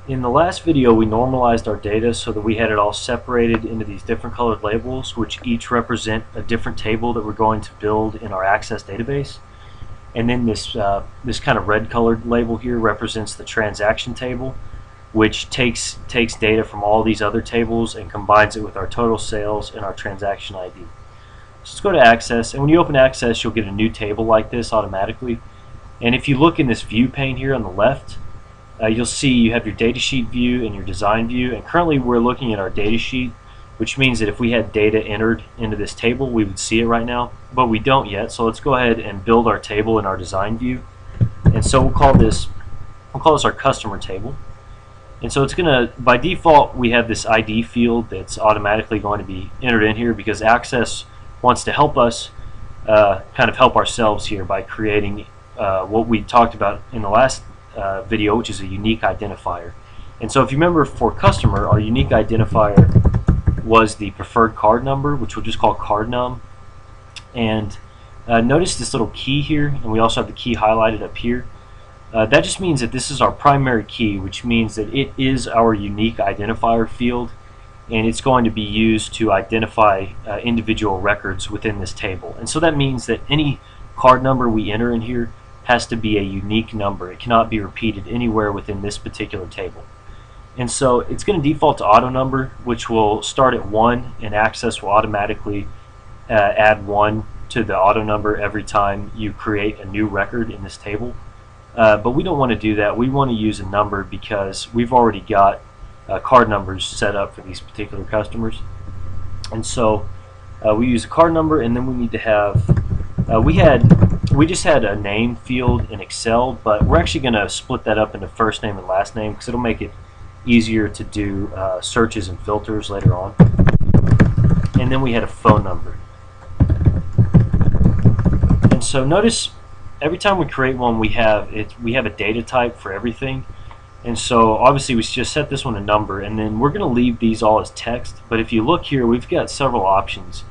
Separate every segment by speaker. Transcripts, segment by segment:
Speaker 1: In the last video, we normalized our data so that we had it all separated into these different colored labels, which each represent a different table that we're going to build in our Access database. And then this kind of red colored label here represents the transaction table, which takes data from all these other tables and combines it with our total sales and our transaction ID. So let's go to Access, and when you open Access, you'll get a new table like this automatically. And if you look in this view pane here on the left, you'll see you have your datasheet view and your design view, and currently we're looking at our datasheet, which means that if we had data entered into this table, we would see it right now, but we don't yet. So let's go ahead and build our table in our design view. And so we'll call this our customer table. And so it's gonna, by default, we have this ID field that's automatically going to be entered in here because Access wants to help us kind of help ourselves here by creating what we talked about in the last video, which is a unique identifier. And so if you remember, for customer, our unique identifier was the preferred card number, which we'll just call card num. And notice this little key here, and we also have the key highlighted up here. That just means that this is our primary key, which means that it is our unique identifier field, and it's going to be used to identify individual records within this table. And so that means that any card number we enter in here has to be a unique number. It cannot be repeated anywhere within this particular table. And so it's going to default to auto number, which will start at 1, and Access will automatically add 1 to the auto number every time you create a new record in this table. But we don't want to do that. We want to use a number because we've already got card numbers set up for these particular customers. And so we use a card number, and then we need to have we just had a name field in Excel, but we're actually going to split that up into first name and last name because it'll make it easier to do searches and filters later on. And then we had a phone number. And so notice every time we create one, we have a data type for everything. And so obviously we just set this one a number, and then we're going to leave these all as text. But if you look here, we've got several options.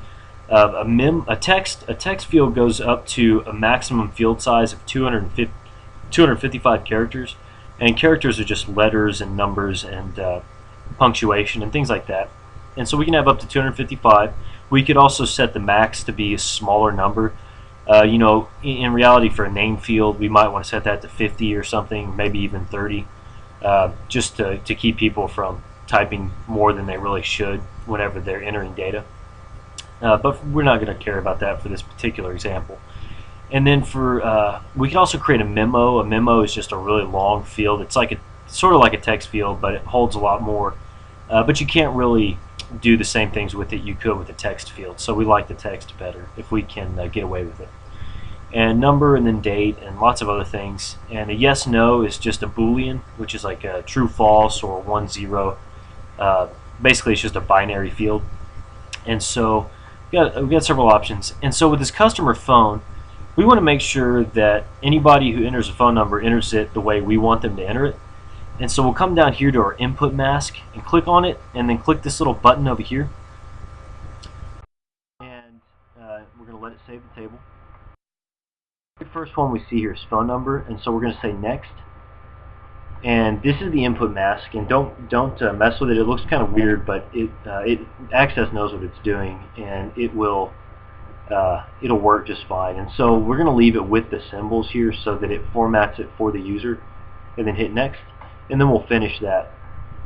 Speaker 1: A text field goes up to a maximum field size of 255 characters, and characters are just letters and numbers and punctuation and things like that. And so we can have up to 255. We could also set the max to be a smaller number. You know, in reality, for a name field, we might want to set that to 50 or something, maybe even 30, just to keep people from typing more than they really should whenever they're entering data. But we're not going to care about that for this particular example. And then we can also create a memo. A memo is just a really long field. It's like sort of like a text field, but it holds a lot more. But you can't really do the same things with it you could with a text field. So we like the text better if we can get away with it. And number, and then date, and lots of other things. And a yes no is just a Boolean, which is like a true false or 1 0. Basically it's just a binary field. And so we've got several options. And so with this customer phone, we want to make sure that anybody who enters a phone number enters it the way we want them to enter it. And so we'll come down here to our input mask and click on it, and then click this little button over here. And we're going to let it save the table. The first one we see here is phone number, and so we're going to say next. And this is the input mask, and don't mess with it. It looks kind of weird, but Access knows what it's doing, and it'll work just fine. And so we're going to leave it with the symbols here so that it formats it for the user, and then hit next, and then we'll finish that.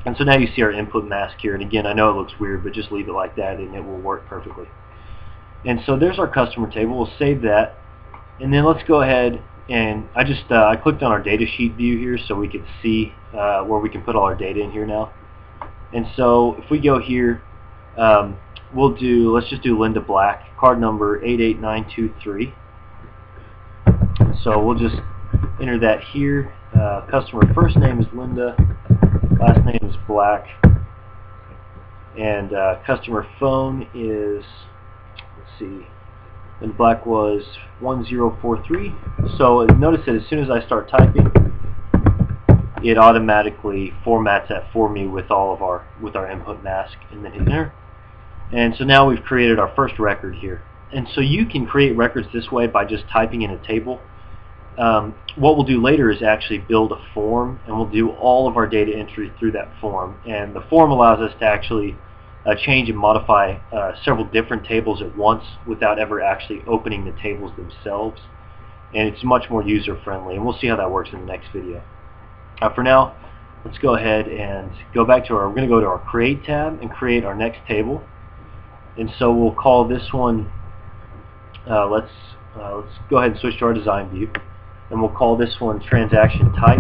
Speaker 1: And so now you see our input mask here, and again, I know it looks weird, but just leave it like that and it will work perfectly. And so there's our customer table. We'll save that, and then let's go ahead and I clicked on our data sheet view here so we could see where we can put all our data in here now. And so if we go here, let's just do Linda Black, card number 88923. So we'll just enter that here. Customer first name is Linda, last name is Black, and customer phone is, let's see, and Black was 1043. So notice that as soon as I start typing, it automatically formats that for me with our input mask, and then hit enter. And so now we've created our first record here. And so you can create records this way by just typing in a table. what we'll do later is actually build a form, and we'll do all of our data entry through that form. And the form allows us to actually change and modify several different tables at once without ever actually opening the tables themselves. And it's much more user-friendly, and we'll see how that works in the next video. For now, let's go ahead and go back to we're going to go to our Create tab and create our next table. And so we'll call this one, let's go ahead and switch to our design view, and we'll call this one Transaction Type.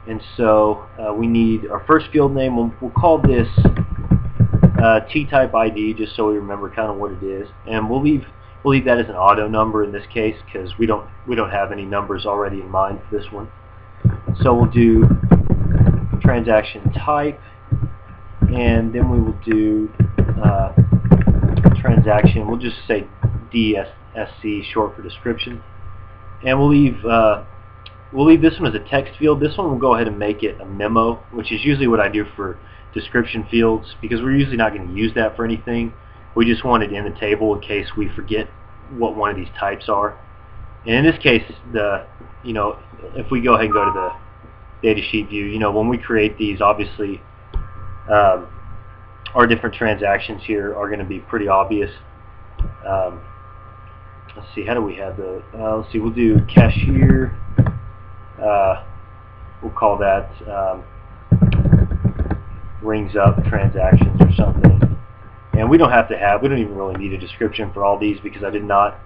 Speaker 1: And so we need our first field name. We'll call this T-Type ID, just so we remember kind of what it is. And we'll leave that as an auto number in this case, because we don't have any numbers already in mind for this one. So we'll do Transaction Type, and then we will do transaction. We'll just say DSC, short for description. And we'll leave this one as a text field. This one we'll go ahead and make it a memo, which is usually what I do for description fields, because we're usually not going to use that for anything. We just want it in the table in case we forget what one of these types are. And in this case, if we go ahead and go to the datasheet view, when we create these, obviously our different transactions here are going to be pretty obvious. Let's see, how do we have the, let's see, we'll do cashier, we'll call that rings up transactions or something. And we don't even really need a description for all these, because I did not,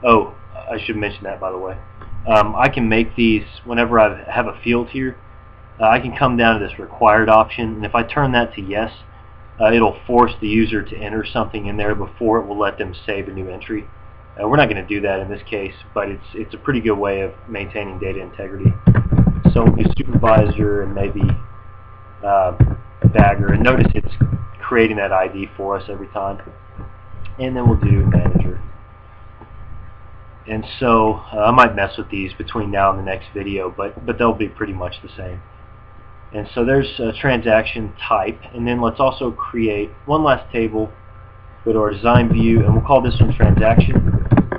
Speaker 1: I should mention that, by the way. I can make these whenever I have a field here. I can come down to this required option, and if I turn that to yes, it'll force the user to enter something in there before it will let them save a new entry. We're not going to do that in this case, but it's a pretty good way of maintaining data integrity. So we'll do supervisor and maybe bagger, and notice it's creating that ID for us every time. And then we'll do manager. And so I might mess with these between now and the next video, but they'll be pretty much the same. And so there's a transaction type, and then let's also create one last table. Go to our design view, and we'll call this one transaction.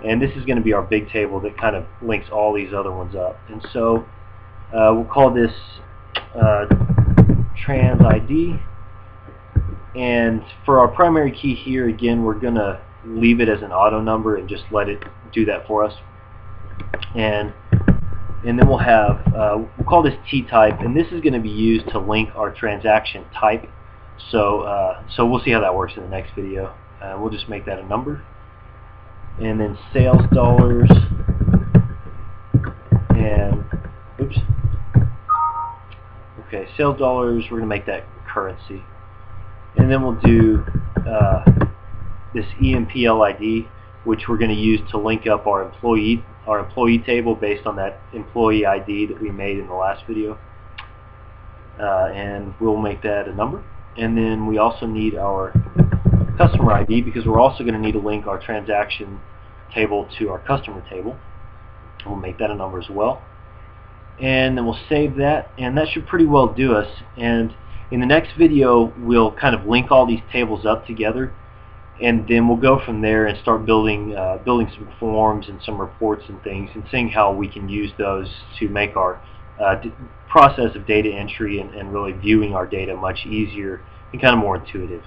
Speaker 1: And this is going to be our big table that kind of links all these other ones up. And so we'll call this trans ID. And for our primary key here, again, we're going to leave it as an auto number and just let it do that for us. And then we'll have, we'll call this T-type, and this is going to be used to link our transaction type. So we'll see how that works in the next video. We'll just make that a number. And then sales dollars, and, oops. Okay, sales dollars, we're going to make that currency. And then we'll do this EMPL ID, which we're going to use to link up our employee table based on that employee ID that we made in the last video. And we'll make that a number. And then we also need our customer ID, because we're also going to need to link our transaction table to our customer table. We'll make that a number as well. And then we'll save that, and that should pretty well do us. And in the next video, we'll kind of link all these tables up together, and then we'll go from there and start building some forms and some reports and things, and seeing how we can use those to make our process of data entry and really viewing our data much easier and kind of more intuitive.